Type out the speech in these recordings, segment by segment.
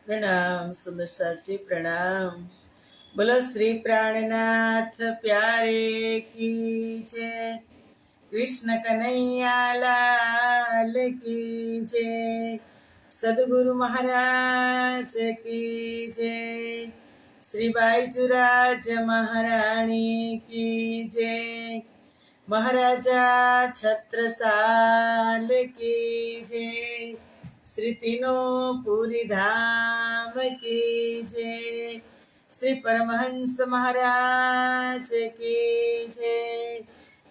प्रणाम सुंदर साची प्रणाम। बोलो श्री प्राणनाथ प्यारे की जय। कृष्ण कन्हैया लाल की जय। सदगुरु महाराज की जय। श्री बाईचुराज महारानी की जय। महाराजा छत्रसाल की जय। श्री तीनों पूरी धाम की जय। श्री परमहंस महाराज की जय।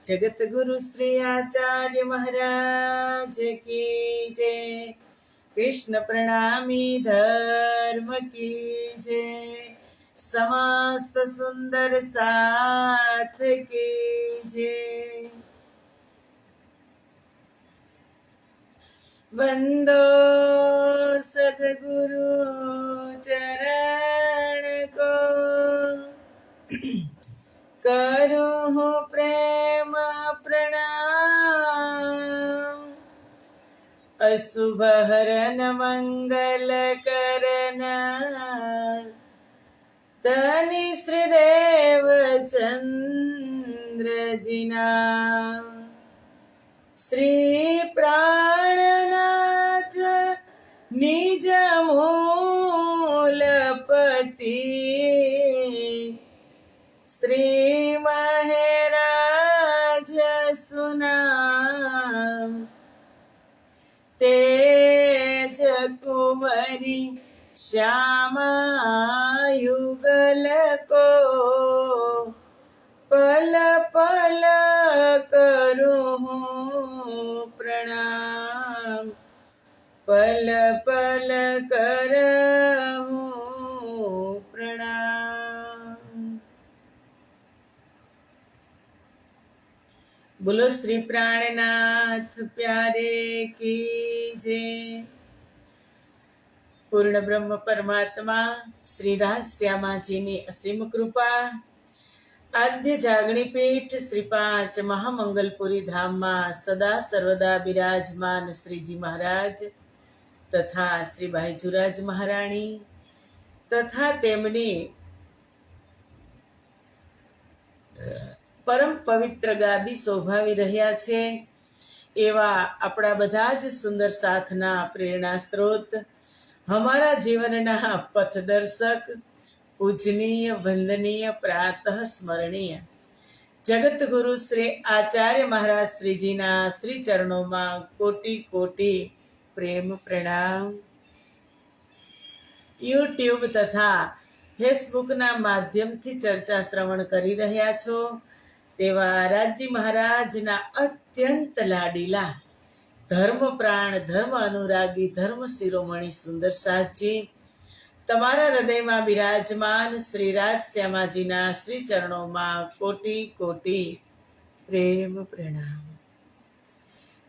जगत गुरु श्री आचार्य महाराज की जय। कृष्ण प्रणामी धर्म की जय। समस्त सुंदर साथ की जय। वंदो सदगुरु चरण को, करूँ प्रेम प्रणाम। अशुभ हरन मंगल करन, धनी श्रीदेव चंद्र जिना। श्री प्राणनाथ निज मूलपति, श्री महराज सुनाम। तेज कुंवरी श्यामा युगल को, पल पल करूँ प्रणाम। पल पल करहूँ प्रणाम। बोलो श्री प्राणनाथ प्यारे की जय। पूर्ण ब्रह्म परमात्मा श्री राजश्यामा जी ની અસીમ કૃપા, આદ્ય જાગણી પીઠ શ્રી પાંચ મહામંગલપુરી ધામમાં સદા સર્વદા બિરાજમાન શ્રીજી મહારાજ તથા શ્રી બાઈચુરાજ મહારાણી તથા તેમની પરમ પવિત્ર ગાદી શોભાવી રહ્યા છે એવા આપણા બધા જ સુંદર સાથના પ્રેરણા સ્ત્રોત, हमारा जीवनना पथदर्शक, पूजनीय वंदनीय प्रातः स्मरणीय जगत गुरु श्री आचार्य महाराज श्रीजीना श्री चरणों में कोटि कोटि प्रेम प्रणाम। यूट्यूब तथा फेसबुक ना माध्यम थी चर्चा श्रवण करी रह्या छो तेवा राजी महाराज ना अत्यंत लाडीला धर्म प्राण धर्म अनुरागी धर्म शिरोमणि सुंदर साथजी तमारा हृदय में विराजमान श्री राजश्यामाजी ना श्री चरणों में कोटि कोटि प्रेम प्रणाम।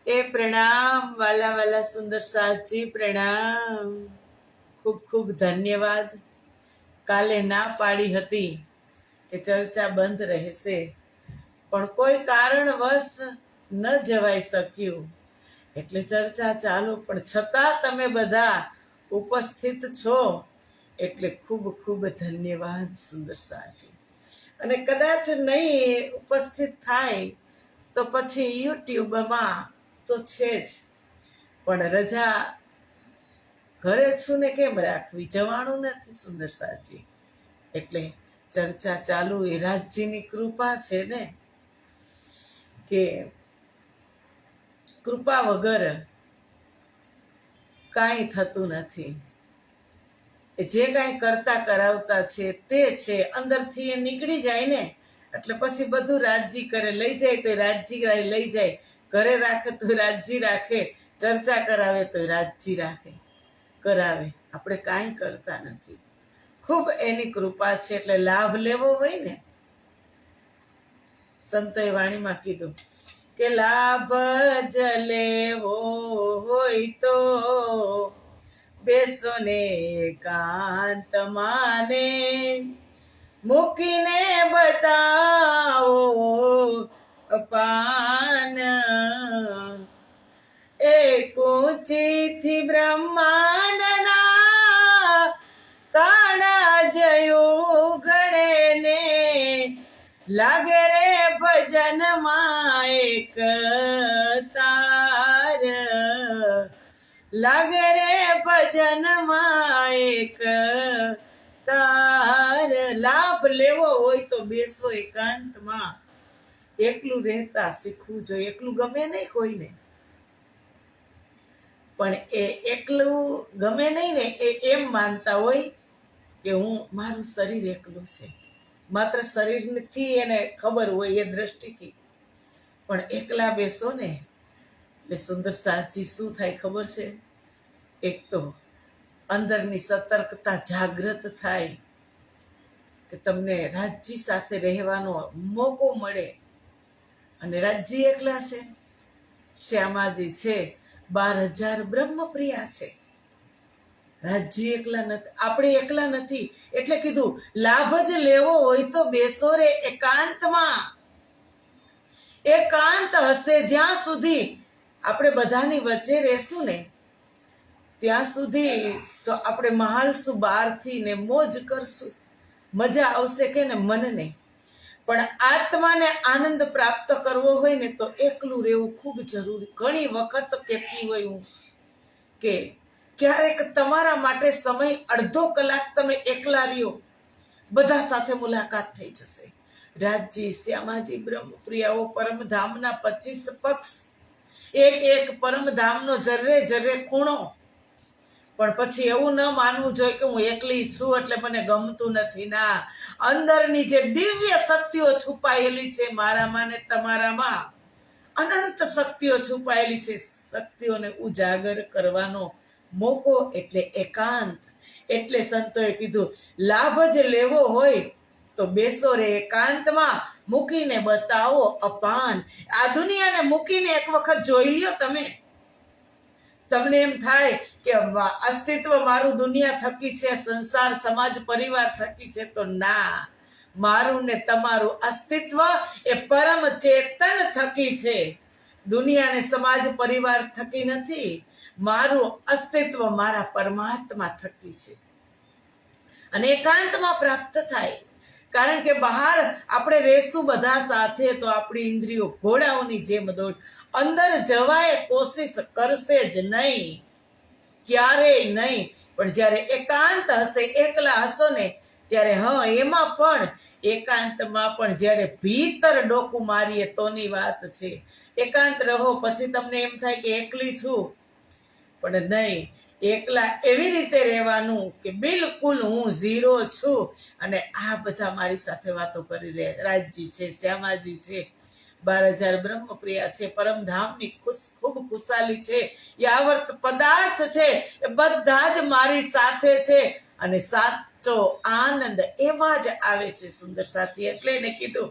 ए प्रणाम वाला वाला सुंदर साथजी प्रणाम। खूब खूब धन्यवाद। काले ना पाड़ी हती के चर्चा बंद रहेशे पण कोई कारणवश न जवाई सक्यु એટલે ચર્ચા ચાલુ, પણ છતાં તમે બધા ઉપસ્થિત છો એટલે ખૂબ ખૂબ ધન્યવાદ સુંદર સાજી। અને કદાચ નહીં ઉપસ્થિત થાય તો પછી યુટ્યુબમાં તો છે જ, પણ રજા ઘરે છું ને કેમ રાખવી, જવાનું નથી સુંદર સાજી। એટલે ચર્ચા ચાલુ એ રાજજીની કૃપા છે ને, કે કૃપા વગર કાંઈ થતું નથી। જે કાંઈ કરતા કરાવતા છે તે છે, અંદરથી એ નીકળી જાય ને એટલે પછી બધું રાજજી કરે। લઈ જાય તો રાજજી લઈ જાય, ઘરે રાખે તો રાજજી રાખે, ચર્ચા કરાવે તો રાજજી રાખે કરાવે। આપણે કાંઈ કરતા નથી, ખૂબ એની કૃપા છે એટલે લાભ લેવો હોય ને। સંતોએ વાણીમાં કીધું કે લાભ જ લેવો હોય તો બેસો ને એકાંત માને, મૂકીને બતાવો અપાન। એક ઊંચીથી બ્રહ્માંડના લાગે રે ભજનમાં એક તાર, લાગે રે ભજનમાં એક તાર. લાભ લેવો હોય તો બેસો એકાંતમાં, એકલું રહેતા શીખવું જોઈએ. એકલું ગમે નહીં કોઈને, પણ એ એકલું ગમે નહીં ને એ એમ માનતા હોય કે મારું શરીર એકલું છે. માત્ર શરીરથી એને ખબર હોય એ દ્રષ્ટિથી, પણ એકલા બેસો ને એટલે સુંદર સાચી શું થાય ખબર છે? એક તો અંદરની સતર્કતા જાગૃત થાય કે તમને રાજજી સાથે રહેવાનો મોકો મળે. અને રાજજી એકલા છે, શ્યામાજી છે, 12,000 બ્રહ્મપ્રિયા છે. રાજજી એકલા નથી, આપણે એકલા નથી. એટલે કીધું લાભ જ લેવો હોય તો બેસો રે એકાંતમાં. એકાંત હશે જ્યાં સુધી આપણે બધાની વચ્ચે રહેશું ને ત્યાં સુધી તો આપણે મહાલશું બહારથી ને મોજ કરશું, મજા આવશે કે ને મનને. પણ આત્માને આનંદ પ્રાપ્ત કરવો હોય ને તો એકલું રહેવું ખૂબ જરૂરી. ઘણી વખત કહેતી હોય હું કે ક્યારેક તમારા માટે સમય અડધો કલાક તમે એકલા રહ્યો, બધા સાથે મુલાકાત થઈ જશે. રાજજી, શ્યામાજી, બ્રહ્મપ્રિયાઓ, પરમધામના 25 પક્ષ, એક એક પરમધામનો જર્રે જર્રે ખૂણો. પણ પછી એવું ન માનવું જોઈએ કે હું એકલી છું એટલે મને ગમતું નથી. ના, અંદરની જે દિવ્ય શક્તિઓ છુપાયેલી છે મારામાં ને તમારામાં, અનંત શક્તિઓ છુપાયેલી છે, શક્તિઓને ઉજાગર કરવાનો મોકો એટલે એકાંત. એટલે સંતોએ કીધું લાભ જ લેવો હોય તો બેસો રે એકાંતમાં, મૂકીને બતાવો અપાન. આ દુનિયાને મૂકીને એક વખત જોઈ લ્યો તમે. તમને એમ થાય કે અસ્તિત્વ મારું દુનિયા થકી છે, સંસાર સમાજ પરિવાર થકી છે, તો ના, મારું ને તમારું અસ્તિત્વ એ પરમ ચેતન થકી છે. દુનિયા ને સમાજ પરિવાર થકી નથી. મારું અસ્તિત્વ મારા પરમાત્મા થકી છે. અને એકાંતમાં પ્રાપ્ત થાય. કારણ કે બહાર આપણે રહેશું બધા સાથે તો આપણી ઇન્દ્રિયો ઘોડાઓની જેમ દોડ, અંદર જવાય કોશિશ કરશે જ નહીં, ક્યારેય નહીં. પણ જ્યારે એકાંત હશે, એકલા હશો ને ત્યારે એમાં પણ એકાંતમાં પણ જ્યારે ભીતર ડોકું મારીએ તોની વાત છે. એકાંત રહો પછી તમને એમ થાય કે એકલી છું, પણ નહીં. એકલા એવી રીતે રહેવાનું કે બિલકુલ હું ઝીરો છું અને આ બધા મારી સાથે વાતો કરી રહ્યા. રાજજી છે, શ્યામાજી છે, 12,000 બ્રહ્મપ્રિયા છે, પરમધામની ખૂબ ખુશાલી છે, યાવર્ત પદાર્થ છે, એ બધા જ મારી સાથે છે. અને સાચો આનંદ એમાં જ આવે છે. સુંદર સાથી એટલે એને કીધું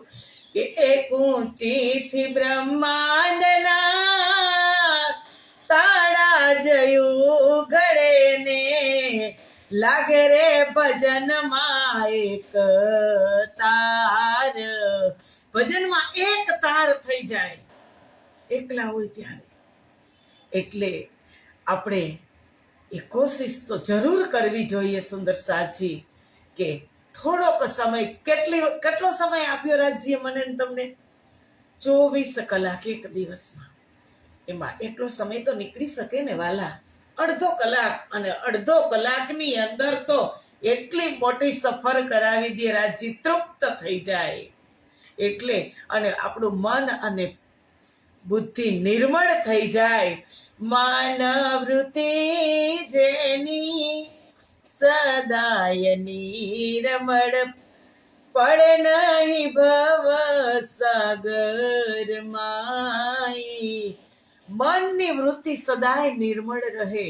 કે એક ઊંચીથી બ્રહ્માંડના તાળા જયું ઘડે ને, લાગે રે ભજનમાં એક તાર. ભજનમાં એક તાર થઈ જાય એકલા હોય ત્યારે. એટલે આપણે એ કોશિશ તો જરૂર કરવી જોઈએ સુંદર સાજી કે થોડોક સમય, કેટલો સમય આપ્યો રાજ્ય મને તમને? 24 કલાક એક દિવસમાં. એમાં એટલો સમય તો નીકળી શકે ને વાલા, અડધો કલાક. અને અડધો કલાકની અંદર તો એટલી મોટી સફર કરાવી દે, રાજ્ય તૃપ્ત થઈ જાય. એટલે અને આપણું મન અને બુદ્ધિ નિર્મળ થઈ જાય. માનવૃત્તિ જેની સદાય નિર્મળ, પડે નહીં ભવ સાગર માઈ. મનની વૃત્તિ સદાય નિર્મળ રહે,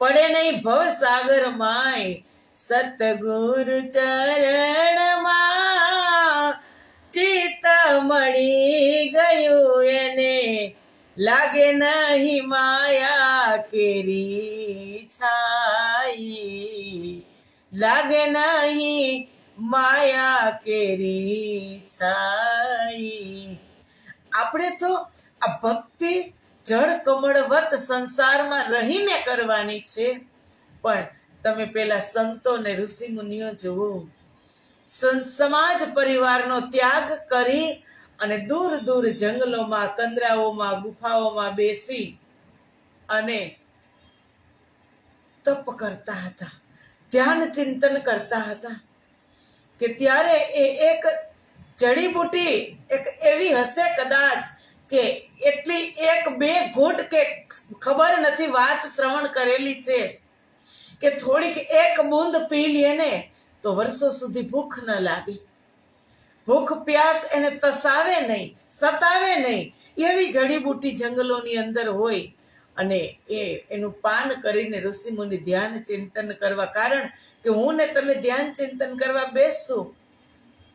પડે નહીં ભવ સાગર માય. સતગુરુ ચરણમાં ચિત્ત મળી ગયું એને, લાગે નહીં માયા કેરી છાઈ, લાગે નહીં માયા કેરી છાઈ. આપણે તો આ ભક્તિ જળ કમળવત સંસારમાં રહીને કરવાની છે. પણ તમે પેલા સંતો ને ઋષિ મુનિઓ જુઓ, સમાજ પરિવારનો ત્યાગ કરી અને દૂર દૂર જંગલોમાં, કંદરાઓમાં, ગુફાઓમાં બેસી અને તપ કરતા હતા, ધ્યાન ચિંતન કરતા હતા. કે ત્યારે એ એક જડીબુટી એક એવી હશે કદાચ કે એટલી એક બે ઘૂંટ કે ખબર નથી, વાત શ્રવણ કરેલી છે કે થોડીક એક બૂંદ પી લે ને તો વર્ષો સુધી ભૂખ ન લાગે, ભૂખ પ્યાસ એને તસાવે નહીં, સતાવે નહીં. એવી જડીબુટી જંગલોની અંદર હોય અને એનું પાન કરીને ઋષિમુનિ ધ્યાન ચિંતન કરવા. કારણ કે હું ને તમે ધ્યાન ચિંતન કરવા બેસશું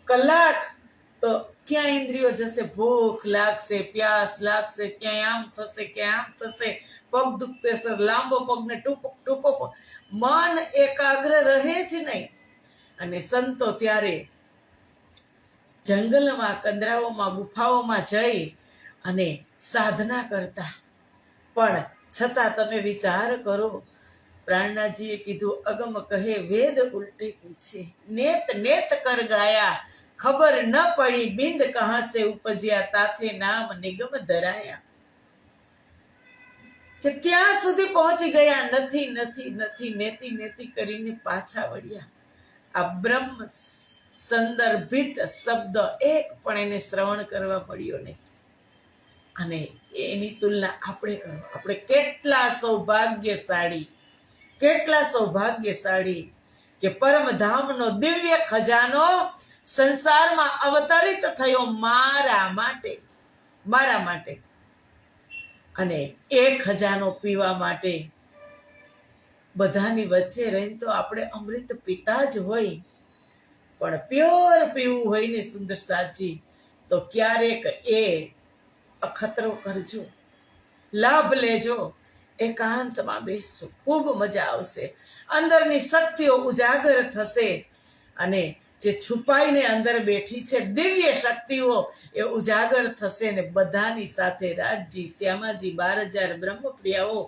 કલાક તો ક્યાં ઇન્દ્રિયો જશે, ભૂખ લાગશે, પ્યાસ લાગશે, ક્યાંય આમ થશે, ક્યાંય આમ થશે, પગ દુખતે છે, લાંબો પગ ને ટૂંકો પગ, મન એકાગ્ર રહે જ નહીં. અને સંતો ત્યારે જંગલમાં, કંદરાઓમાં, ગુફાઓમાં જઈ અને સાધના કરતા. પણ છતાં તમે વિચાર કરો, પ્રાણનાથજીએ કીધું, અગમ કહે વેદ ઉલટે પીછે, નેત નેત કર ગાયા, ખબર ન પડી બિંદ કહા સે ઉપજ્યા, તાથે નામ નિગમ ધરાયા. કે ત્યાં સુધી પહોંચી ગયા, નથી નથી નથી, નેતિ નેતિ કરીને પાછા વળ્યા. આ બ્રહ્મ સંદર્ભિત શબ્દ એક પણ એને શ્રવણ કરવા મળ્યો નહીં. અને એની તુલના આપણે કરો, આપણે કેટલા સૌભાગ્યશાળી કે પરમધામનો દિવ્ય ખજાનો સંસારમાં અવતરિત થયો મારા માટે. અને એ ખજાનો પીવા માટે બધાની વચ્ચે રહીને તો આપણે અમૃત પીતા જ હોય, પણ પ્યોર પીવું હોય ને સુંદર સાજી તો ક્યારેક એ અખતરો કરજો, લાભ લેજો, એકાંતમાં બેસજો, ખૂબ મજા આવશે. અંદરની શક્તિઓ ઉજાગર થશે અને જે છુપાઈને અંદર બેઠી છે દિવ્ય શક્તિઓ એ ઉજાગર થશે ને બધાની સાથે રાજજી, શ્યામાજી, 12,000 બ્રહ્મપ્રિયાઓ,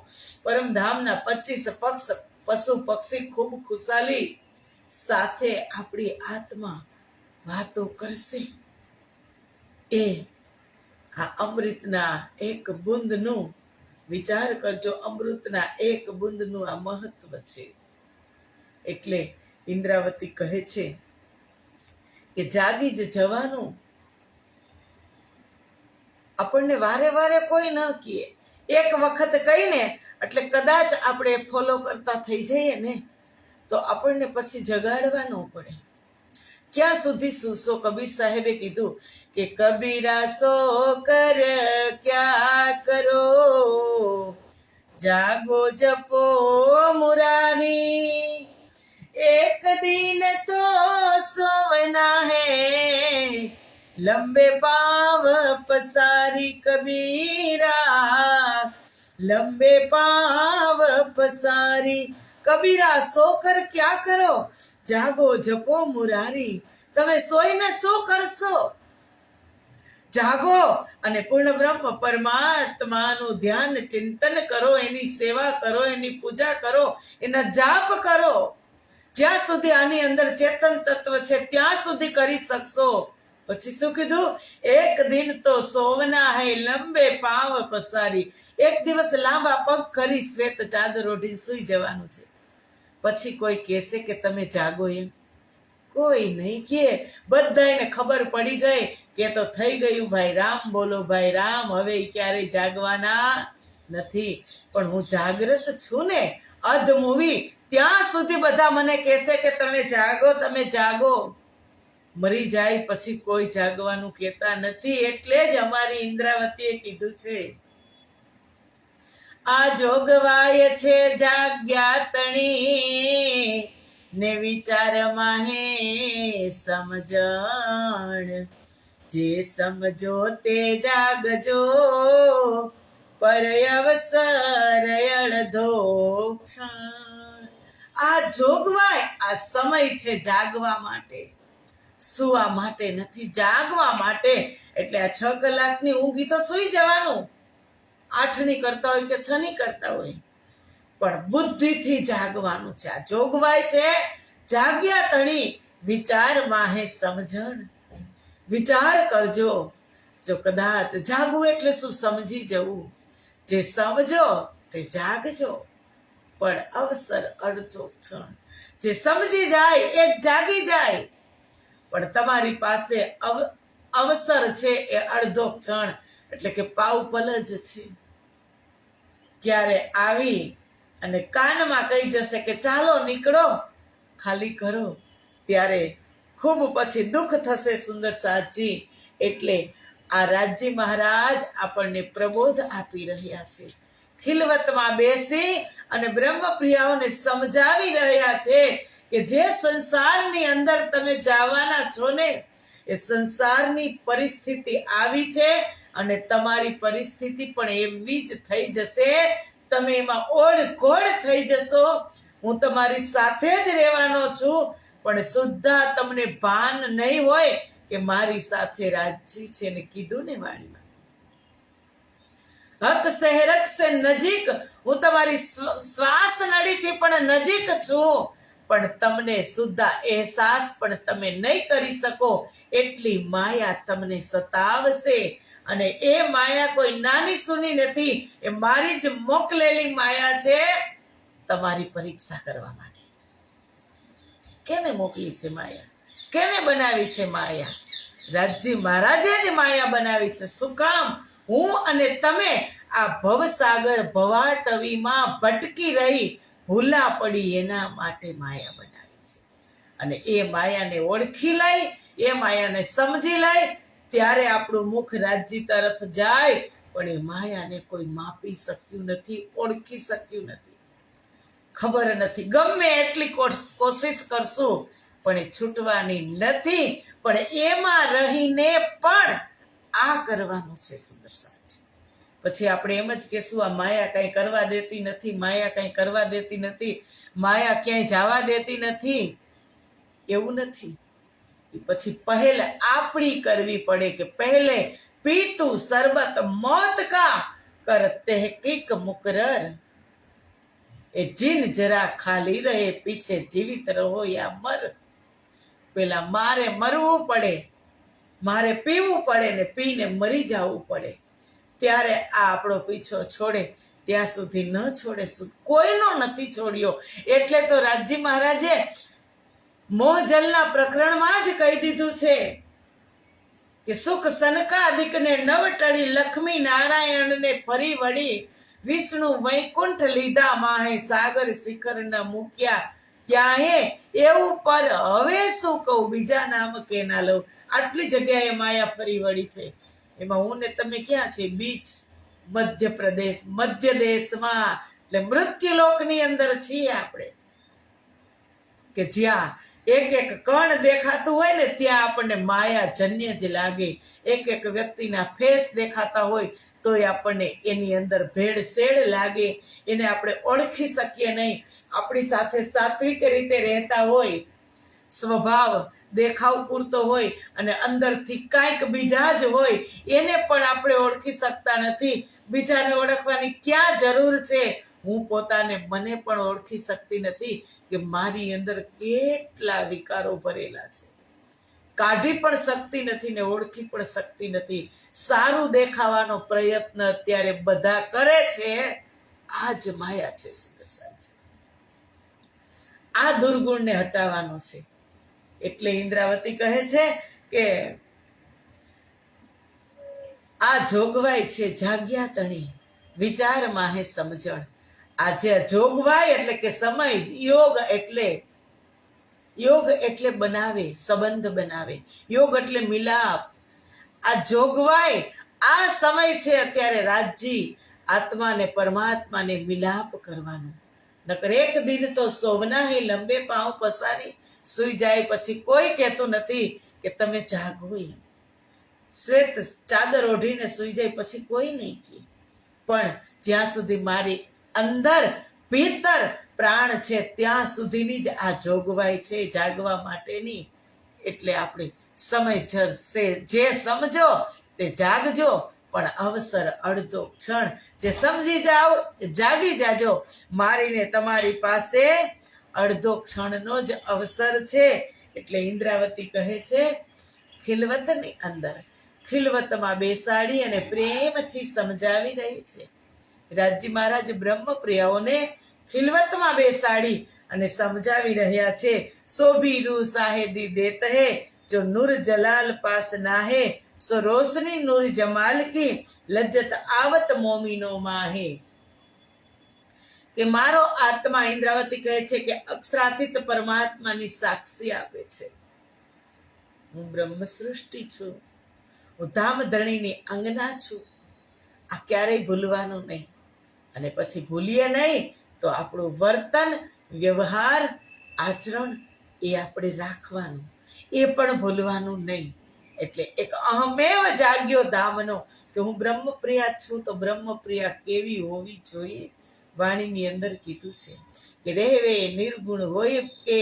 પરમધામના 25 પશુ પક્ષી ખૂબ ખુશાલી સાથે આપણી આત્મા વાતો કરશે. એ આ અમૃતના એક બુંદનું વિચાર કરજો, અમૃતના એક બુંદનું આ મહત્વ છે. એટલે ઇન્દ્રાવતી કહે છે કે જાગી જ જવાનું. આપણને વારે વારે કોઈ ન કહે, એક વખત કહીને એટલે કદાચ આપણે ફોલો કરતા થઈ જઈએ ને તો આપણને પછી જગાડવા ન પડે. ક્યાં સુધી સુસો? કબીર સાહેબે કીધું કે કબીરા સો કર ક્યા કરો, જાગો જપો મુરારી, એક દિન તો સોવના હૈ, લંબે પાવ પસારી કબીરા, લંબે પાવ પસારી. કબીરા સોકર ક્યાં કરો, જાગો જપો મુરારી. તમે સોઈને શું કરશો? જાગો અને પૂર્ણ બ્રહ્મ પરમાત્માનું ધ્યાન ચિંતન કરો, એની સેવા કરો, એની પૂજા કરો, એના જાપ કરો. જ્યાં સુધી આની અંદર ચેતન તત્વ છે ત્યાં સુધી કરી શકશો. પછી શું કીધું? એક દિન તો સોવના હૈ, લંબે પાવ પસારી. એક દિવસ લાંબા પગ કરી શ્વેત ચાદર ઓઢી સુઈ જવાનું છે. પછી કોઈ કહેશે કે તમે જાગો એમ? કોઈ નહીં કહે. બધાને ખબર પડી ગઈ કે તો થઈ ગયું ભાઈ રામ, બોલો ભાઈ રામ, હવે ક્યારેય જાગવાના નથી. પણ હું જાગૃત છું ને, અધ મૂવી ત્યાં સુધી બધા મને કહેશે કે તમે જાગો, તમે જાગો. મરી જાય પછી કોઈ જાગવાનું કહેતા નથી. એટલે જ અમારી ઇન્દ્રાવતીએ કીધું છે, આ જોગવાય છે જાગ્યા તણી, ને વિચારમાં હે સમજણ, જે સમજો તે જાગજો, પર અવસર અડધો ક્ષણ. આ જોગવાય, આ સમય છે જાગવા માટે, સુવા માટે નથી, જાગવા માટે. એટલે આ 6 કલાકની ઊંઘી તો સુઈ જવાનું, 8ની કરતા હોય કે 6ની કરતા હોય, પણ બુદ્ધિથી જાગવાનું છે. આ જોગવાય છે જાગ્યા તણી, વિચારમાં હે સમજણ. વિચાર કરજો. જો કદાચ જાગવું એટલે શું? સમજી જવું. જે સમજો તે જાગજો. પણ અવસર અડધો ક્ષણ. જે સમજી જાય એ જાગી જાય. પણ તમારી પાસે અવસર છે એ અડધો ક્ષણ, એટલે કે પાવપલ જ છે. ક્યારે આવી અને કાનમાં કહી જશે કે ચાલો નીકળો, ખાલી કરો, ત્યારે ખૂબ પછી દુઃખ થશે સુંદર સાજી. એટલે આ રાજજી મહારાજ આપણને પ્રબોધ આપી રહ્યા છે. ખિલવતમાં બેસી અને બ્રહ્મપ્રિયાઓને સમજાવી રહ્યા છે કે જે સંસારની અંદર તમે જવાના છો ને, એ સંસારની પરિસ્થિતિ આવી છે અને તમારી પરિસ્થિતિ પણ એવી જ થઈ જશે. તમે એમાં ઓળઘોળ થઈ જશો. હું તમારી સાથે જ રહેવાનો છું, પણ સુદ્ધા તમને ભાન નહીં હોય કે મારી સાથે રાજજી છે. ને કીધું ને વાણીમાં, હક સહેરક સે નજીક, હું તમારી શ્વાસ નળીથી પણ નજીક છું, પણ તમને સુદ્ધા અહેસાસ પણ તમે નહીં કરી શકો. એટલી માયા તમને સતાવશે. અને એ માયા કોઈ નાની સૂની નથી, એ મારી જ મોકલેલી માયા છે તમારી પરીક્ષા કરવા માટે. કેને મોકલી છે માયા? કેને બનાવી છે માયા? રાજજી મહારાજે જ માયા બનાવી છે. શું કામ? હું અને તમે આ ભવસાગર ભવાટવીમાં ભટકી રહી ભૂલા પડી, એના માટે માયા બનાવી છે. અને એ માયાને ઓળખી લઈ, એ માયાને સમજી લઈ, ત્યારે આપણું મુખ રાજજી તરફ જાય. પણ એ માયાને કોઈ માપી શક્યું નથી, ઓળખી શક્યું નથી, ખબર નથી. ગમે એટલી કોશિશ કરશું પણ એ છૂટવાની નથી. પણ એમાં રહીને પણ આ કરવાનું છે સુંદર સાજી. પછી આપણે એમ જ કહેશું આ માયા કંઈ કરવા દેતી નથી, માયા કંઈ કરવા દેતી નથી, માયા ક્યાંય જવા દેતી નથી. એવું નથી. પછી પહેલે આપણી કરવી પડે કે પહેલે પીતું શરબત મોત કા કર તહકીક મુકરર. એ જીન જરા ખાલી રહે, પીછે જીવિત રહો યા મર. પેલા મારે મરવું પડે, મારે પીવું પડે ને પીને મરી જવું પડે, ત્યારે આ આપણો પીછો છોડે. ત્યાં સુધી ન છોડે. કોઈનો નથી છોડ્યો. એટલે તો રાજજી મહારાજે મોહજલના પ્રકરણમાં જ કહી દીધું છે કે સુખ સનકાદિકને નવ ટળી, લક્ષ્મી નારાયણને ફરી વળી, વિષ્ણુ વૈકુંઠ લીધા માહે, સાગર શિખર ન મૂક્યા ત્યાંહે, એવું પર હવે શું કહું, બીજા નામ કે ના લઉં. આટલી જગ્યાએ માયા ફરી વળી છે. એમાં હું ને તમે ક્યાં છે? બીચ, મધ્યપ્રદેશ, મધ્ય દેશમાં, એટલે મૃત્યુલોકની અંદર છીએ આપણે. કે જ્યાં એક એક કણ દેખાતું હોય ને, ત્યાં આપણને માયા જન્ય જ લાગે. એક એક વ્યક્તિના ફેસ દેખાતા હોય તોય આપણને એની અંદર ભેળસેળ લાગે. એને આપણે ઓળખી શકીએ નહીં. આપણી સાથે સાત્વિક રીતે રહેતા હોય, સ્વભાવ દેખાવ પૂરતો હોય, અને અંદરથી કાંઈક બીજા જ હોય, એને પણ આપણે ઓળખી શકતા નથી. બીજાને ઓળખવાની ક્યાં જરૂર છે? હું પોતાને મને પણ ઓળખી શકતી નથી કે મારી અંદર કેટલા વિકારો ભરેલા છે. કાઢી પણ શકતી નથી ને ઓળખી પણ શકતી નથી. સારું દેખાવાનો પ્રયત્ન અત્યારે બધા કરે છે. આ જ માયા છે સુંદર સાજી. આ દુર્ગુણને હટાવવાનો છે. એટલે ઇન્દ્રાવતી કહે છે કે આ જોગવાઈ છે જાગ્યા તણી, વિચારમાં હે સમજણ. આ જે જોગવાઈ એટલે કે સમય, યોગ એટલે બનાવે, સંબંધ બનાવે. યોગ એટલે મિલાપ. આ જોગવાઈ, આ સમય છે અત્યારે રાજજી આત્માને પરમાત્માને મિલાપ કરવાનો. નકર એક દિન તો સોવના હે લંબે પાંવ પસારી, સુઈ જાય પછી કોઈ કહેતું નથી કે તમે જાગો. શ્વેત ચાદર ઓઢીને સુઈ જાય પછી કોઈ નહીં કહે. પણ જ્યાં સુધી મારી અંદર ભીતર પ્રાણ છે ત્યાં સુધીની જ આ જોગવાઈ છે જાગવા માટેની. એટલે આપણે સમયસર જે સમજો તે જાગજો, પણ અવસર અડધો ક્ષણ. જે સમજી જાઓ જાગી જાજો. મારીને તમારી પાસે અડધો ક્ષણનો જ અવસર છે. એટલે ઇન્દ્રાવતી કહે છે ખિલવતની અંદર ખિલવતમાં બેસાડી અને પ્રેમથી સમજાવી રહી છે. રાજજી મહારાજ બ્રહ્મપ્રિયાઓને ખિલવતમાં બેસાડી અને સમજાવી રહ્યા છે. સોભીરૂ સાહેદી દેત હે જો નૂર જલાલ પાસ નાહે સો રોશની નૂર જમાલ કી લજ્જત આવત મોમીનો માહે. કે મારો આત્મા, ઇન્દ્રાવતી કહે છે કે અક્ષરાતીત પરમાત્માની સાક્ષી આપે છે. હું બ્રહ્મ સૃષ્ટિ છું, હું ધામધરણીની અંગના છું. આ ક્યારેય ભૂલવાનું નહીં. અને પછી ભૂલીએ નહીં તો આપણું વર્તન, વ્યવહાર, આચરણ એ આપણે રાખવાનું, એ પણ ભૂલવાનું નહીં. એટલે એક અહમેવ જાગ્યો ધામનો કે હું બ્રહ્મપ્રિયા છું. તો બ્રહ્મપ્રિયા કેવી હોવી જોઈએ? વાણીની અંદર કીધું છે કે રહેવે નિર્ગુણ હોય કે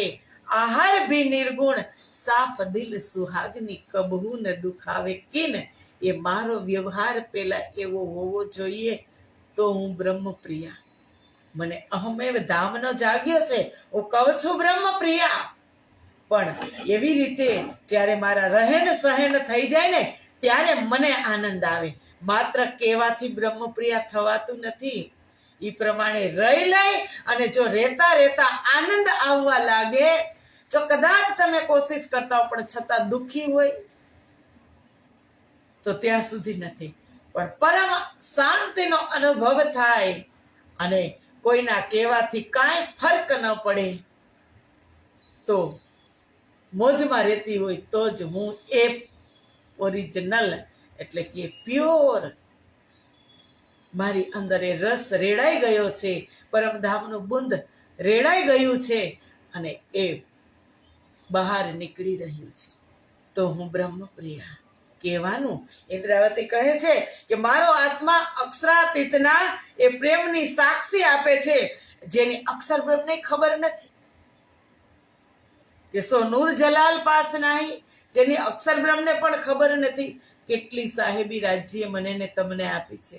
આહાર ભી નિર્ગુણ, સાફ દિલ સુહાગની કબહુ ન દુખાવે કિન. એ મારો વ્યવહાર પેલા એવો હોવો જોઈએ તો હું બ્રહ્મપ્રિયા. મને અહમેવ ધામનો જાગ્યો છે, હું કહું છું બ્રહ્મપ્રિયા, પણ એવી રીતે જ્યારે મારા રહેન સહેન થઈ જાય ને ત્યારે મને આનંદ આવે. માત્ર કહેવાથી બ્રહ્મપ્રિયા થવાતું નથી. એ પ્રમાણે રહી લઈ અને જો રહેતા રહેતા આનંદ આવવા લાગે, જો કદાચ તમે કોશિશ કરતા હો પણ છતાં દુઃખી હોય તો ત્યાં સુધી નથી. પણ પરમ શાંતિનો અનુભવ થાય અને કોઈના કહેવાથી કાંઈ ફરક ન પડે તો મોજમાં રહેતી હોય તો જ હું એ ઓરિજિનલ એટલે કે પ્યોર મારી અંદર એ રસ રેડાઈ ગયો છે, પરમધામનું બુંદ રેડાઈ ગયું છે અને એ બહાર નીકળી રહ્યું છે તો હું બ્રહ્મપ્રિયા કહેવાનું. ઇન્દ્રાવતી કહે છે કે મારો આત્મા અક્ષરાતીતના એ પ્રેમની સાક્ષી આપે છે, જેની અક્ષર બ્રહ્મને ખબર નથી. કે સો નૂર જલાલ પાસ નહીં, જેની અક્ષર બ્રહ્મને પણ ખબર નથી. કેટલી સાહેબી રાજ્ય મને ને તમને આપી છે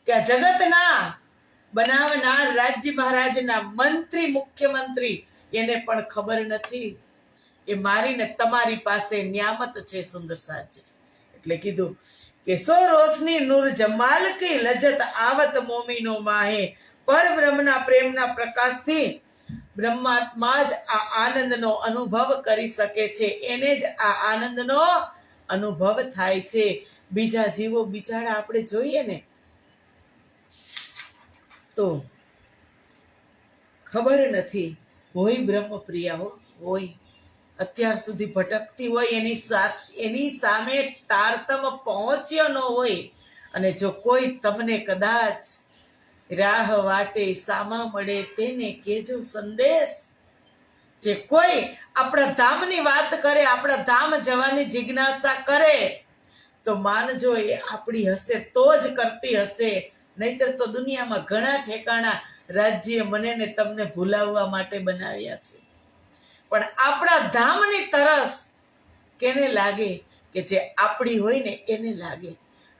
કે આ જગતના બનાવનાર રાજ્ય મહારાજના મંત્રી, મુખ્યમંત્રી એને પણ ખબર નથી. એ મારી ને તમારી પાસે નિયામત છે સુંદર સાજી. એટલે કીધું કે સો રોશની નૂર જમાલ કી લજ્જત આવત મોમીનો માહે. પર બ્રહ્મના પ્રેમના પ્રકાશથી બ્રહ્માત્મા જ આ આનંદનો અનુભવ કરી શકે છે. એને જ આ આનંદનો અનુભવ થાય છે. બીજા જીવો બિચારા આપણે જોઈએ ને તો ખબર નથી, હોય બ્રહ્મપ્રિયા હોય, અત્યાર સુધી ભટકતી હોય, એની સામે તારતમ પહોંચ્યો ન હોય. અને જો કોઈ તમને કદાચ રાહ વાટે સામા મળે તેને કેજો સંદેશ. જે કોઈ આપણા ધામની વાત કરે, આપણા ધામ જવાની જિજ્ઞાસા કરે તો માનજો એ આપણી હશે તો જ કરતી હશે. નહીતર તો દુનિયામાં ઘણા ઠેકાણા રાજ્ય મને ને તમને ભૂલાવવા માટે બનાવ્યા છે. પણ આપણા ધામની તરસ કેને લાગે? કે જે આપણી હોય ને એને લાગે.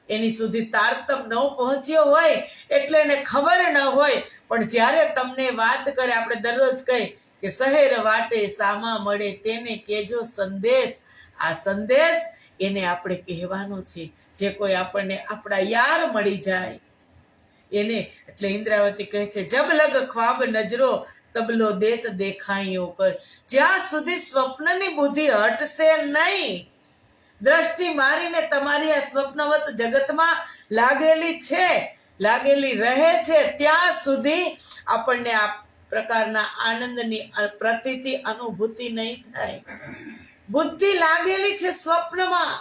એની સુધી તારતમ ન પહોંચ્યો હોય એટલે એને ખબર ન હોય. પણ જ્યારે તમને વાત કરે, આપણે દરરોજ કહી કે શહેર વાટે સામા મળે તેને કેજો સંદેશ. આ સંદેશ એને આપણે કહેવાનો છે. જે કોઈ આપણને આપણા યાર મળી જાય એને. એટલે ઇન્દ્રાવતી કહે છે જબ લગ ખ્વાબ નજરો તબલો દેત દેખાઈઓ કર. જ્યાં સુધી સ્વપ્નની બુદ્ધિ હટશે નહીં, દ્રષ્ટિ મારીને તમારી આ સ્વપ્નવત જગતમાં લાગેલી છે, લાગેલી રહે છે, ત્યાં સુધી આપણને આ પ્રકારના આનંદની પ્રતીતિ અનુભૂતિ નહીં થાય. બુદ્ધિ લાગેલી છે સ્વપ્નમાં,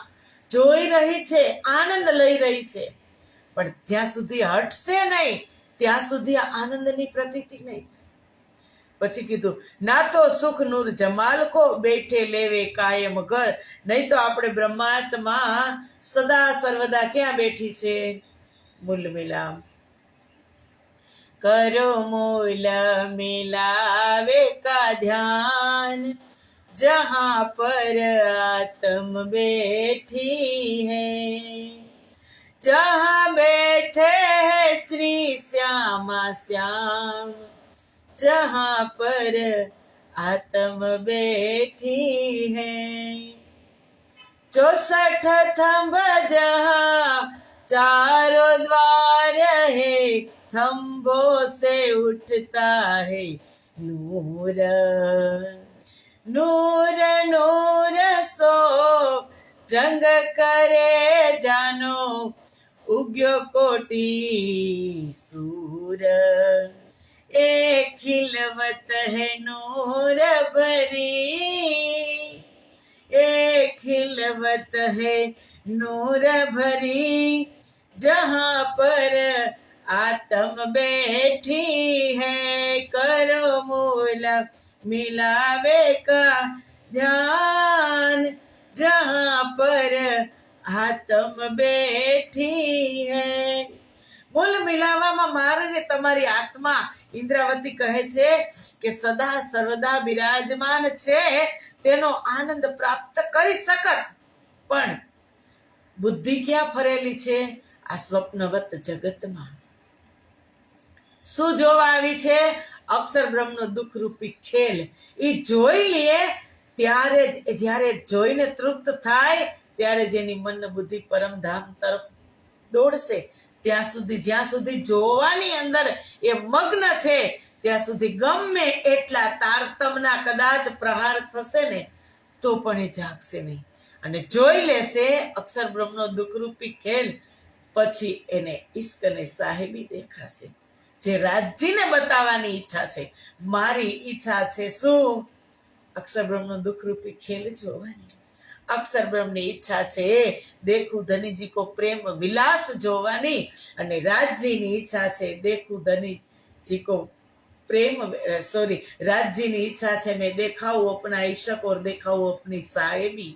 જોઈ રહી છે, આનંદ લઈ રહી છે, પણ જ્યાં સુધી હટશે નહીં ત્યાં સુધી આ આનંદની પ્રતીતિ નહીં. પછી કીધું ના તો સુખ નૂર જમાલ કો બેઠે લેવે કાયમ ઘર. નહીં તો આપણે બ્રહ્માત્મા સદા સર્વદા ક્યાં બેઠી છે? મૂલ મિલામ કરો મૂલ મિલાવે કા ધ્યાન, જહાં પર આત્મ બેઠી है, जहाँ बैठे हैं श्री श्यामा श्याम, जहाँ पर आत्म बैठी है। 64 थंब जहाँ चारों द्वार है, थंबों से उठता है नूर। नूर नूर सो जंग करे जानो, उग्यो कोटि सूर। एक खिलवत है नूर भरी, एक खिलवत है नूर भरी, जहाँ पर आत्म बैठी है। करो मूल मिलावे का ध्यान, जहाँ पर आत्म बैठी है। મૂળ મિલાવવામાં મારે તમારી આત્મા ઇન્દ્રાવતી કહે છે કે સદા સર્વદા બિરાજમાન છે, તેનો આનંદ પ્રાપ્ત કરી શકત, પણ બુદ્ધિ ક્યાં ફરેલી છે? આ સ્વપ્નવત જગતમાં. શું જોવા આવી છે? અક્ષર બ્રહ્મનો દુઃખરૂપી ખેલ. એ જોઈ લે ત્યારે જ, જ્યારે જોઈને તૃપ્ત થાય ત્યારે જ એની મન બુદ્ધિ પરમધામ તરફ દોડશે. ત્યાં સુધી, જ્યાં સુધી જોવાની અંદર એ મગ્ન છે, ત્યાં સુધી ગમે એટલા તારતમના કદાચ પ્રહાર થશે ને તો પણ એ જાગશે નહીં અને જોઈ લેશે અક્ષર બ્રહ્મનો દુઃખરૂપી ખેલ. પછી એને ઇશ્ક અને સાહેબી દેખાશે, જે રાજજીને બતાવવાની ઈચ્છા છે. મારી ઈચ્છા છે શું? અક્ષર બ્રહ્મનો દુઃખરૂપી ખેલ જોવાની. અક્ષર બ્રહ્મની ઈચ્છા છે દેખું ધનીજી કો પ્રેમ વિલાસ જોવાની, અને રાજજીની ઈચ્છા છે દેખું ધનીજી કો પ્રેમ રાજજીની ઈચ્છા છે મેં દેખાવું અપના ઈશક ઓર દેખાવું અપની સાહેબી.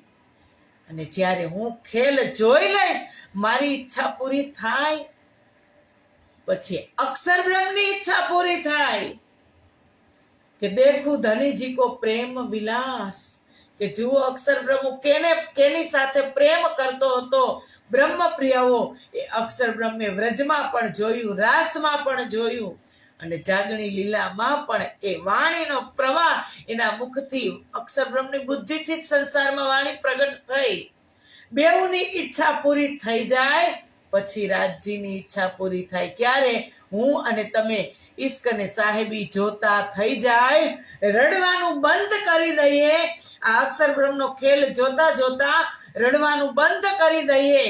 અને જ્યારે હું ખેલ જોઈ લઈશ, મારી ઈચ્છા પૂરી થાય, પછી અક્ષર બ્રહ્મની ઈચ્છા પૂરી થાય કે દેખું ધનીજી કો પ્રેમ વિલાસ, કે જુઓ અક્ષર બ્રહ્મ કેની સાથે પ્રેમ કરતો હતો. બ્રહ્મ પ્રિયાઓ એ અક્ષર બ્રહ્મે વ્રજમાં પણ જોયું, રાસમાં પણ જોયું, અને જાગણી લીલામાં પણ એ વાણીનો પ્રવાહ એના મુખથી, અક્ષર બ્રહ્મની બુદ્ધિથી જ સંસારમાં વાણી પ્રગટ થઈ. બેઉની ઈચ્છા પૂરી થઈ જાય પછી રાજજીની ઈચ્છા પૂરી થાય. ક્યારે? હું અને તમે ઇશ્ક અને સાહેબી જોતા થઈ જાય, રડવાનું બંધ કરી દઈએ. આ અક્ષર બ્રહ્મનો ખેલ જોતા જોતા રડવાનું બંધ કરી દઈએ,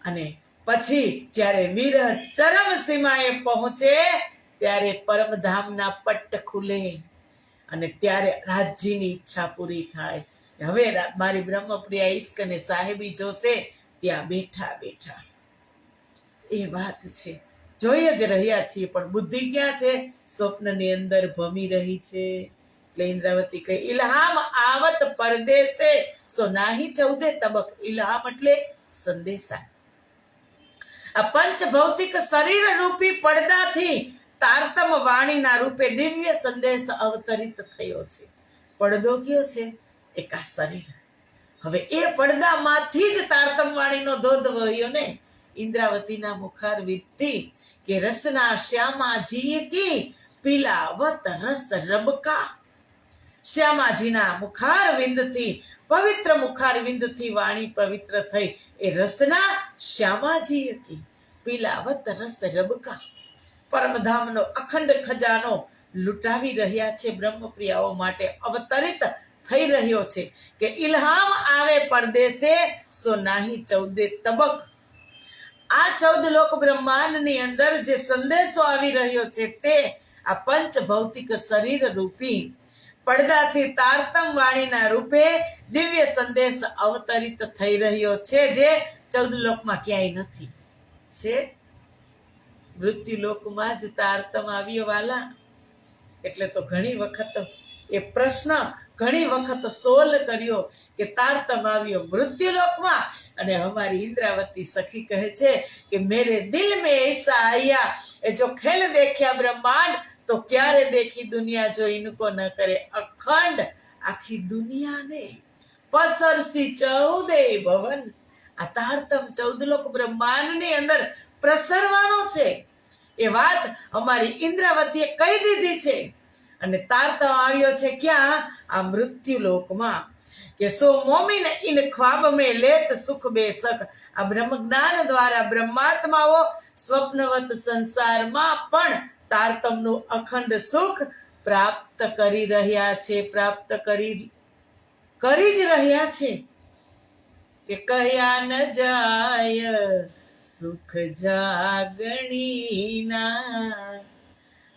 અને પછી જ્યારે વિરહ ચરમ સીમાએ પહોંચે ત્યારે પરમધામના પટ્ટ ખુલે અને ત્યારે રાજજીની ઈચ્છા પૂરી થાય. હવે મારી બ્રહ્મપ્રિયા ઇશ્ક અને સાહેબી જોશે ત્યાં બેઠા બેઠા. એ વાત છે. જોઈ જ રહ્યા છીએ, પણ બુદ્ધિ ક્યાં છે? સ્વપ્નની અંદર ભમી રહી છે. એટલે ઇન્દ્રાવતી કહે ઇલ્હામ આવત પરદેશે સો નાહી ચૌદે તબક. ઇલ્હામ એટલે સંદેશા. આ પંચ ભૌતિક શરીર રૂપી પડદાથી તારતમ વાણીના રૂપે દિવ્ય સંદેશ અવતરિત થયો છે. પડદો કયો છે? એક આ શરીર. હવે એ પડદામાંથી જ તારતમ વાણીનો ધોધ વહ્યો ને ઇન્દ્રાવતીના મુખારવિંદથી કે રસના શ્યામાજી કી પીલાવત રસ રબકા. શ્યામાજીના મુખારવિંદથી, પવિત્ર મુખારવિંદથી વાણી પવિત્ર થઈ. એ રસના શ્યામાજી કી પીલાવત રસ રબકા. પરમધામનો અખંડ ખજાનો લૂંટાવી રહ્યા છે, બ્રહ્મપ્રિયાઓ માટે અવતરિત થઈ રહ્યો છે કે ઇલ્હામ આવે પરદેશે સો નાહી ચૌદે તબક. આ 14 લોક બ્રહ્માંડની અંદર જે સંદેશો આવી રહ્યો છે તે આ પંચ ભૌતિક શરીર રૂપી પડદાથી તારતમ વાણીના રૂપે દિવ્ય સંદેશ અવતરિત થઈ રહ્યો છે, જે 14 લોકમાં ક્યાંય નથી. છે મૃત્યુ લોકમાં જ તારતમ આવ્યો વાલા. એટલે તો ઘણી વખત એ પ્રશ્ન ઘણી વખત સોલ કર્યો કે તારતમ આવ્યો મૃત્યુલોકમાં. અને અમારી ઇન્દ્રાવતી સખી કહે છે કે મેરે દિલ મેં ऐसा आया, એ જો ખેલ દેખ્યા બ્રહ્માંડ તો ક્યારે દેખી દુનિયા જો ઇનકો ન કરે. અખંડ આખી દુનિયાને પસરસી 14 ભવન. આ તારતમ 14 લોક બ્રહ્માંડની અંદર પ્રસરવાનો છે. એ વાત અમારી ઇન્દ્રાવતીએ કહી દીધી છે. અને તારતમ આવ્યો છે ક્યાં? આ મૃત્યુ લોકમાં. કે સો મોમિન ઇન ખ્વાબ में लेत सुख बेसक. આ બ્રહ્મ જ્ઞાન દ્વારા બ્રહ્માત્માઓ સ્વપ્નવત સંસારમાં પણ તારતમનું અખંડ સુખ પ્રાપ્ત કરી રહ્યા છે, પ્રાપ્ત કરી જ રહ્યા છે. કે કહ્યા ન જાય સુખ જાગણીના,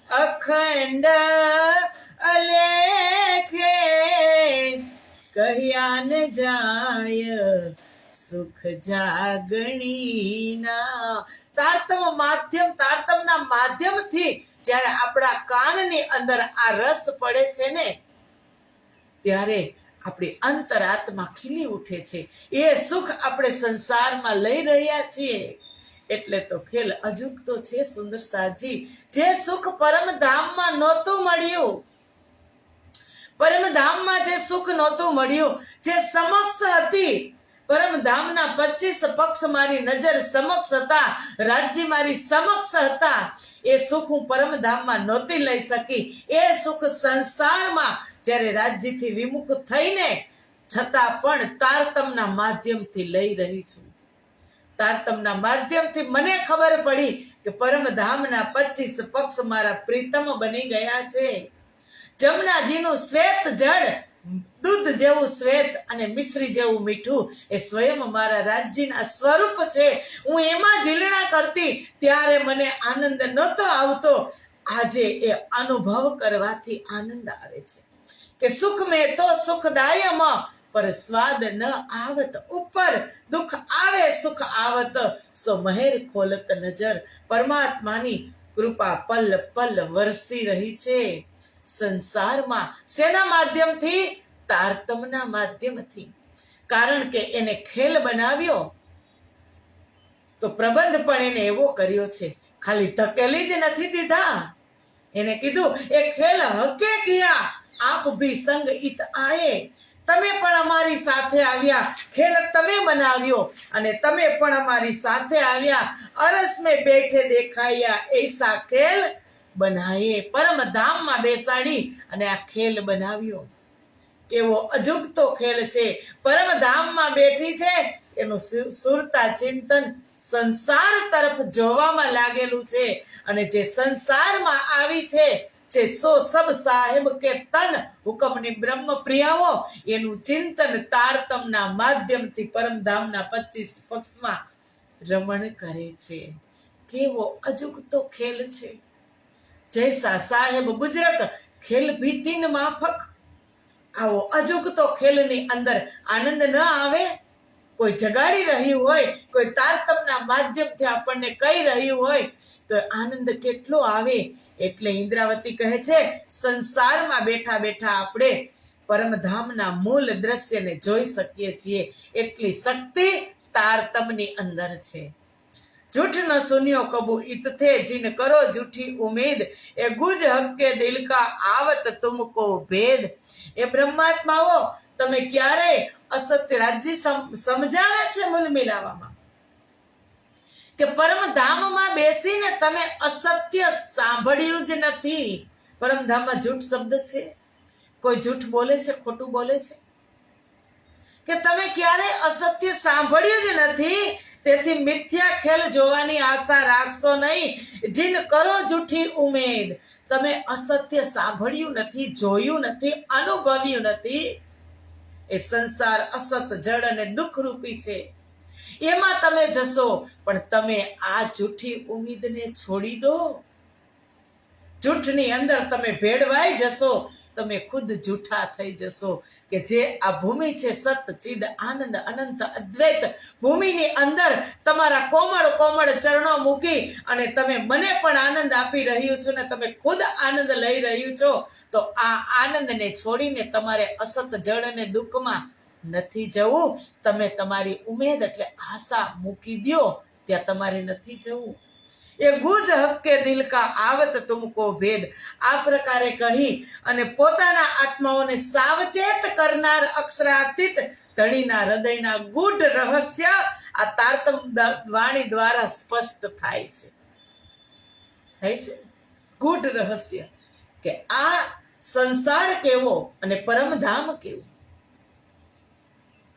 અખંડ અલેખે કહ્યા ન જાય સુખ જાગણીના. તારતમના માધ્યમથી જ્યારે આપણા કાનની અંદર આ રસ પડે છે ને, ત્યારે આપણી અંતરાત્મા ખીલી ઉઠે છે. એ સુખ આપણે સંસારમાં લઈ રહ્યા છીએ. એટલે તો ખેલ અજુકતો છે સુંદર સાજી. જે સુખ પરમધામમાં નહોતું મળ્યું, પરમધામમાં જે સુખ નહોતું મળ્યું, જે સમક્ષ હતી, પરમધામના 25 પક્ષ મારી નજર સમક્ષ હતા, રાજ્ય મારી સમક્ષ હતા, એ સુખ હું પરમધામમાં નહોતી લઈ શકી. એ સુખ સંસારમાં જ્યારે રાજ્યથી વિમુખ થઈને છતાં પણ તારતમના માધ્યમથી લઈ રહી છું. તારતમના માધ્યમથી મને ખબર પડી કે પરમધામના 25 પક્ષ મારા પ્રીતમ બની ગયા છે. જમનાજીનું શ્વેત જળ, દૂધ જેવું શ્વેત અને મિશ્રી જેવું મીઠું, એ સ્વયં મારા રાજ્યના સ્વરૂપ છે. હું એમાં ઝીલણા કરતી ત્યારે મને આનંદ નહોતો આવતો. આજે એ અનુભવ કરવાથી આનંદ આવે છે કે સુખ મેં તો સુખદાયમાં પર સ્વાદ ન આવત, ઉપર દુઃખ આવે સુખ આવત, સો મહેર ખોલત નજર. પરમાત્માની કૃપા પલ પલ વરસી રહી છે સંસારમાં. શેના માધ્યમથી? તારતમના માધ્યમથી. કારણ કે એને ખેલ બનાવ્યો તો પ્રબંધ પણ એને એવો કર્યો છે, ખાલી ધકેલી જ નથી દીધા. એને કીધું એ ખેલ હકે કિયા, આપ ભી સંગ ઈત આયે. તમે પણ અમારી સાથે આવ્યા, ખેલ તમે બનાવ્યો અને તમે પણ અમારી સાથે આવ્યા. અરસ મેં બેઠે દેખાયા એસા ખેલ બનાયે. પરમધામમાં બેસાડી અને આ ખેલ બનાવ્યો. કેવો અજુગતો ખેલ છે. પરમધામમાં બેઠી છે, એનું સુરતા ચિંતન સંસાર તરફ જોવામાં લાગેલું છે. અને જે સંસારમાં આવી છે, જે સો સબ સાહેબ કે તન હુકમની બ્રહ્મ પ્રિયાઓ, એનું ચિંતન તારતમના માધ્યમથી પરમધામના 25 પક્ષમાં રમણ કરે છે. કેવો અજુગતો ખેલ છે. જૈસા સાહેબ ગુજરક ખેલ ભી તીન માફક. આવો અજુગતો ખેલની અંદર આનંદ ન આવે? કોઈ જગાડી રહ્યું હોય, કોઈ તારતમના માધ્યમથી આપણને કહી રહ્યું હોય તો આનંદ કેટલો આવે. એટલે ઇન્દ્રાવતી કહે છે, સંસારમાં બેઠા બેઠા આપણે પરમધામના મૂળ દ્રશ્યને જોઈ શકીએ છીએ. એટલી શક્તિ તારતમની અંદર છે. झूठ न सुनियो कबू इत थे जिन करो झूठी उम्मीद, ए गुज हक्के दिल का आवत तुमको भेद. એ બ્રહ્માત્માઓ, તમે ક્યારે અસત્ય રાજ્ય સમજાવે છે મૂલ મિલાવામાં કે પરમધામમાં બેસીને તમે અસત્ય સાંભળ્યું જ નથી. પરમધામમાં જૂઠ શબ્દ છે. કોઈ જૂઠ બોલે છે, ખોટું બોલે છે કે તમે ક્યારે અસત્ય સાંભળ્યું જ નથી. તેથી મિથ્યા ખેલ જોવાની આશા રાખશો નહીં. જીન કરો જૂઠી ઉમેદ. તમે અસત્ય સાંભળ્યું નથી, જોયું નથી, અનુભવ્યું નથી. એ સંસાર અસત, જડ અને દુઃખ રૂપી છે. એમાં તમે જશો, પણ તમે આ જૂઠી ઉમ્મીદને છોડી દો. જૂઠની અંદર તમે ભેળવાઈ જશો, તમે ખુદ જૂઠા થઈ જશો. કે જે આ ભૂમિ છે, સત ચિદ આનંદ અનંત અદ્વૈત ભૂમિની અંદર તમારા કોમળ કોમળ ચરણો મૂકી અને તમે મને પણ આનંદ આપી રહ્યું છો ને તમે ખુદ આનંદ લઈ રહ્યું છો, તો આ આનંદને છોડીને તમારે અસત જળ અને દુઃખમાં નથી જવું. તમે તમારી ઉમેદ એટલે આશા મૂકી દો, ત્યાં તમારે નથી જવું. એ ગુજ હક્કે દિલ કા આવત તુમકો ભેદ. આ પ્રકારે કહી અને પોતાના આત્માઓને સાવચેત કરનાર અક્ષરાતીત ધણીના હૃદયના ગૂઢ રહસ્ય આ તારતમ વાણી દ્વારા સ્પષ્ટ થાય છે. ગૂઢ રહસ્ય કે આ સંસાર કેવો અને પરમધામ કેવું.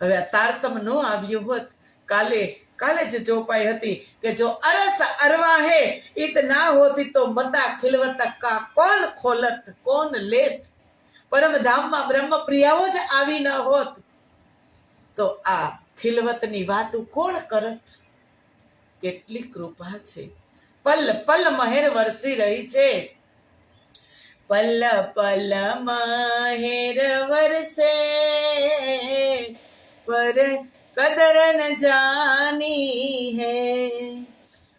હવે આ તારતમ ન આવ્યું હોત, કાલે જ ચોપાઈ હતી કે જો અરસ અરવા હે ઈત ના હોતી તો મતા ખિલવત કા કોણ ખોલત કોણ લેત. પરમધામમાં બ્રહ્મ પ્રિયાઓ જ આવી ન હોત તો આ ખિલવતની વાતો કોણ કરત. કેટલી કૃપા છે. પલ પલ મહેર વરસી રહી છે. પલ પલ મહેર વરસે पर कदर न जानी है.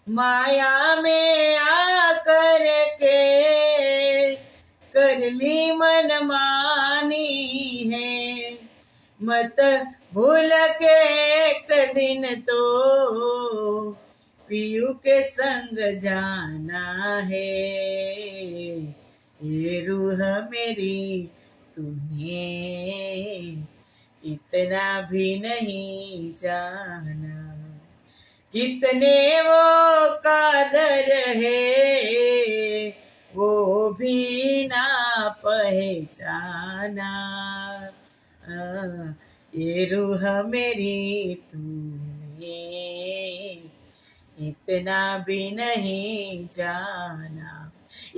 माया में आकर के कर ली मन मानी है. मत भूल के एक दिन तो पियू के संग जाना है. ये रूह मेरी तुम्हें इतना भी नहीं जाना. कितने वो कादर है वो भी ना पहचाना. ये रूह मेरी तूने इतना भी नहीं जाना.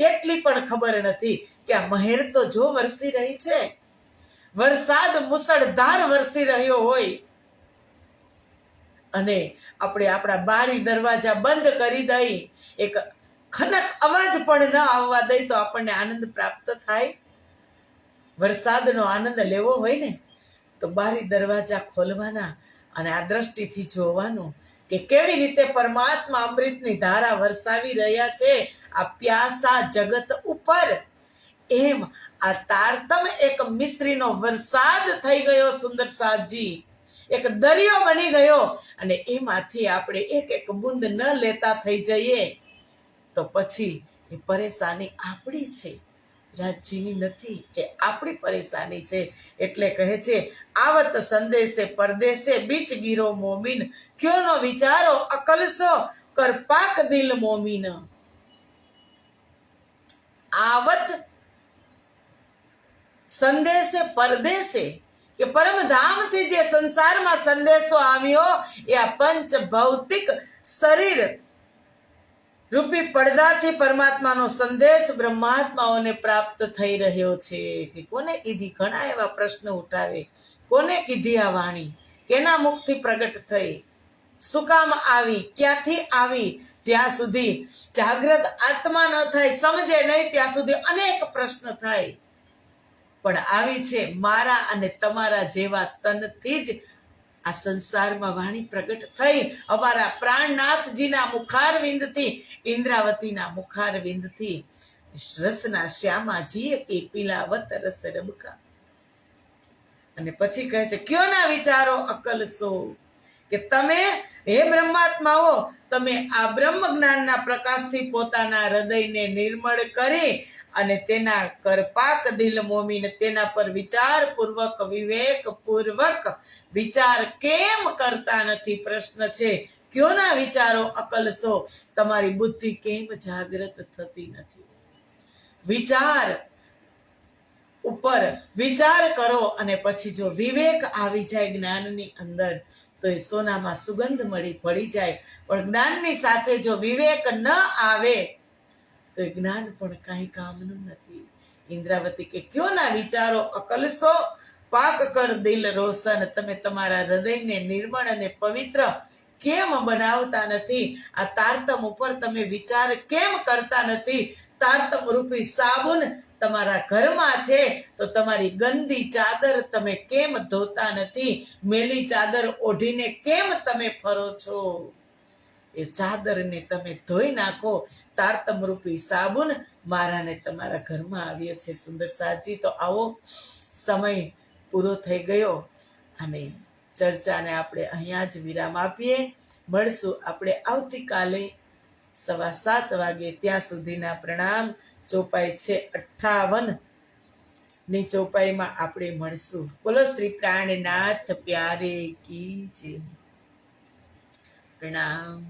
એટલી પણ ખબર નથી કે આ મહેર તો જો વરસી રહી છે, વરસાદ મુસળધાર વરસી રહ્યો હોય અને આપણે આપણા બારી દરવાજા બંધ કરી દઈ, એક ખનક અવાજ પણ ન આવવા દઈ તો આપણને આનંદ પ્રાપ્ત થાય. વરસાદનો આનંદ લેવો હોય ને તો બારી દરવાજા ખોલવાના અને આ દ્રષ્ટિથી જોવાનું કે કેવી રીતે પરમાત્મા અમૃતની ધારા વરસાવી રહ્યા છે આ પ્યાસા જગત ઉપર. એમ આ તારતમ એક મિશ્રીનો વરસાદ થઈ ગયો સુંદર સાજી, એક દરિયો બની ગયો અને એમાંથી આપણે એક એક બૂંદ ન લેતા થઈ જઈએ તો પછી એ પરેશાની આપણી છે, રાજ્યની નથી. એ આપણી પરેશાની છે. એટલે કહે છે આવત સંદેશે પરદેશે બીચ ગીરો મોમીન ક્યો નો વિચારો અકલસો કર પાક દિલ મોમીન. આવત સંદેશે પરદેશે કે પરમધામથી જે સંસારમાં સંદેશો આવ્યો એ આ પંચ ભૌતિક શરીર રૂપી પડદાથી પરમાત્માનો સંદેશ બ્રહ્માત્માઓને પ્રાપ્ત થઈ રહ્યો છે. કે કોને કીધી? ઘણા એવા પ્રશ્ન ઉઠાવે. કોને કીધી આ વાણી? કેના મુખથી પ્રગટ થઈ? શું કામ આવી? ક્યાંથી આવી? જ્યાં સુધી જાગ્રત આત્મા ન થાય, સમજે નહીં, ત્યાં સુધી અનેક પ્રશ્ન થાય. પણ આવી છે મારા અને તમારા જેવા તનથી જ આ સંસારમાં વાણી પ્રગટ થઈ. અમારા પ્રાણનાથજીના મુખારવિંદથી, ઇન્દ્રાવતીના મુખારવિંદથી રસના શ્યામાજી કે પીલાવત રસ રબકા. અને પછી કહે છે ક્યો ના વિચારો અકલસો, કે તમે હે બ્રહ્માત્માઓ, તમે આ બ્રહ્મ જ્ઞાનના પ્રકાશથી પોતાના હૃદયને નિર્મળ કરી અને તેના કરપાક દિલ મોમીને તેના પર વિચાર પૂર્વક વિવેક પૂર્વક વિચાર કેમ કરતા નથી? પ્રશ્ન છે. ક્યો ના વિચારો અકલસો, તમારી બુદ્ધિ કેમ જાગૃત થતી નથી? વિચાર ઉપર વિચાર કરો અને પછી જો વિવેક આવી જાય જ્ઞાનની અંદર તો એ સોનામાં સુગંધ પડી જાય. પણ જ્ઞાનની સાથે જો વિવેક ન આવે તો એ જ્ઞાન પણ કાંઈ કામનું નથી. ઇન્દ્રાવતી કે ક્યો ના વિચારો અકલસો પાક કર દિલ રોશન, તમે તમારા હૃદયને નિર્મળ અને પવિત્ર કેમ બનાવતા નથી? આ તારતમ ઉપર તમે વિચાર કેમ કરતા નથી? તારતમ રૂપી સાબુન તમારા ઘરમાં છે તો તમારી ગંદી ચાદર તમે કેમ ધોતા નથી? મેલી ચાદર ઓઢીને કેમ તમે ફરો છો? એ ચાદરને તમે ધોઈ નાખો. તારતમ રૂપી સાબુન મારા ને તમારા ઘરમાં આવ્યો છે. સુંદર સાજી, તો આવો સમય પૂરો થઈ ગયો અને ચર્ચાને આપણે અહીંયા જ વિરામ આપીએ. મળશું આપણે આવતીકાલે 7:15 વાગે. ત્યાં સુધીના પ્રણામ. ચોપાઈ છે 58 ની ચોપાઈમાં આપણે મળશું. બોલો શ્રી પ્રાણનાથ પ્યારે કી જય. પ્રણામ.